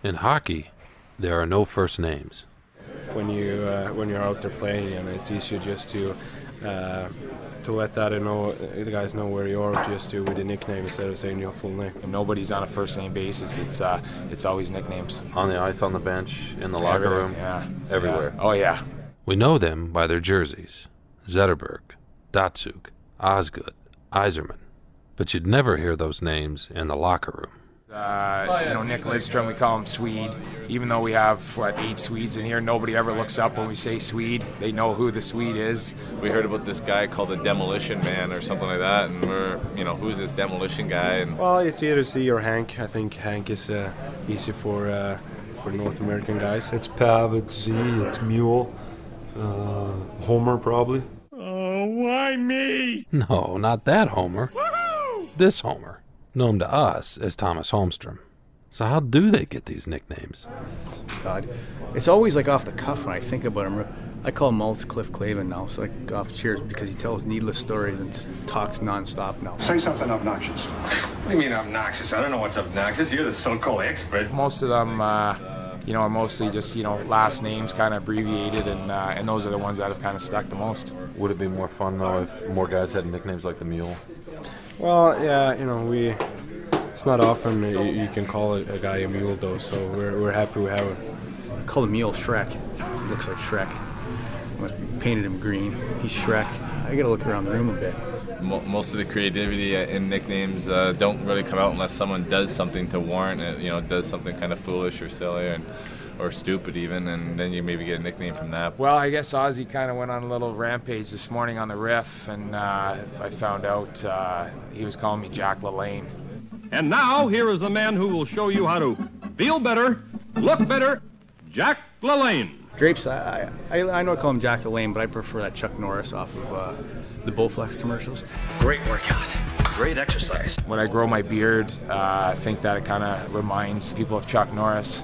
In hockey, there are no first names. When you're out there playing, and it's easier just to let the guys know where you are, just with a nickname instead of saying your full name. And nobody's on a first name basis. It's always nicknames. On the ice, on the bench, in the locker room, yeah, everywhere. Yeah. Oh yeah. We know them by their jerseys: Zetterberg, Datsuk, Osgood, Yzerman. But you'd never hear those names in the locker room. Nick Lidstrom, we call him Swede. Even though we have, 8 Swedes in here, nobody ever looks up when we say Swede. They know who the Swede is. We heard about this guy called the Demolition Man or something like that, and we're, who's this Demolition guy? And well, it's either Z or Hank. I think Hank is easy for North American guys. It's Pav, it's Z, it's Mule, Homer probably. Oh, why me? No, not that Homer. Woo-hoo! This Homer, known to us as Thomas Holmstrom. So how do they get these nicknames? God, it's always like off the cuff when I think about him. I call Maltz Cliff Clavin now, so like off Cheers, because he tells needless stories and just talks nonstop now. Say something obnoxious. What do you mean obnoxious? I don't know what's obnoxious. You're the so-called expert. Most of them, are mostly just, last names kind of abbreviated, and those are the ones that have kind of stuck the most. Would it be more fun, though, if more guys had nicknames like the Mule? Well, yeah, it's not often you can call a guy a mule, though, so we're happy we have it. I call the Mule Shrek. He looks like Shrek. We painted him green. He's Shrek. I gotta look around the room a bit. Most of the creativity in nicknames don't really come out unless someone does something to warrant it, does something kind of foolish or silly or stupid even, and then you maybe get a nickname from that. Well, I guess Ozzy kind of went on a little rampage this morning on the riff, and I found out he was calling me Jack LaLanne. And now, here is the man who will show you how to feel better, look better, Jack LaLanne. Drapes, I know I call him Jack LaLanne, but I prefer that Chuck Norris off of the Bowflex commercials. Great workout, great exercise. When I grow my beard, I think that it kind of reminds people of Chuck Norris.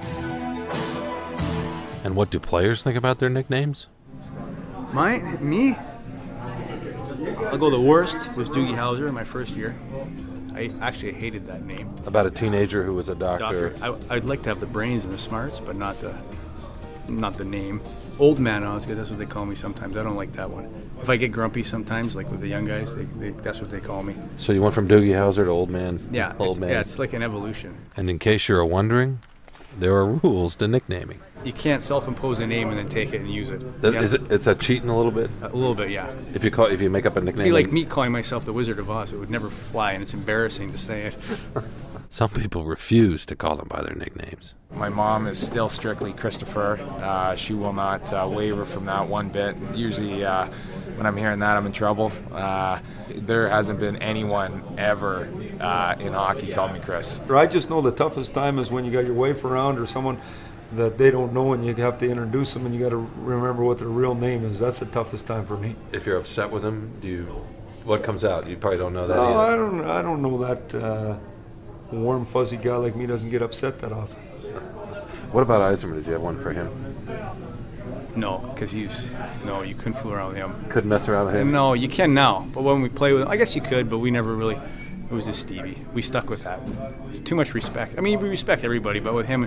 And what do players think about their nicknames? Me? I'll go the worst was Doogie Howser in my first year. I actually hated that name. About a teenager who was a doctor. I'd like to have the brains and the smarts, but not the name. Old Man Osgood, that's what they call me sometimes. I don't like that one. If I get grumpy sometimes, like with the young guys, that's what they call me. So you went from Doogie Howser to Old Man? Yeah, Old Man. Yeah, it's like an evolution. And in case you're wondering, there are rules to nicknaming. You can't self-impose a name and then take it and use it. Is that cheating a little bit? A little bit, yeah. If you make up a nickname, it'd be like me calling myself the Wizard of Oz. It would never fly, and it's embarrassing to say it. Some people refuse to call them by their nicknames. My mom is still strictly Christopher. She will not waver from that one bit. Usually when I'm hearing that, I'm in trouble. There hasn't been anyone ever in hockey call me Chris. I just know the toughest time is when you got your wife around or someone that they don't know and you have to introduce them and you got to remember what their real name is. That's the toughest time for me. If you're upset with them, what comes out? You probably don't know that No, either. I don't know that. A warm, fuzzy guy like me doesn't get upset that often. What about Yzerman? Did you have one for him? No, because you couldn't fool around with him. Couldn't mess around with him? No, you can now. But when we play with him, I guess you could, but we never really. It was just Stevie. We stuck with that. It's too much respect. I mean, we respect everybody, but with him,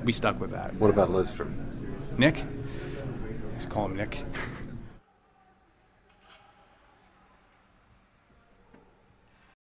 we stuck with that. What about Lidstrom? Nick? Let's call him Nick.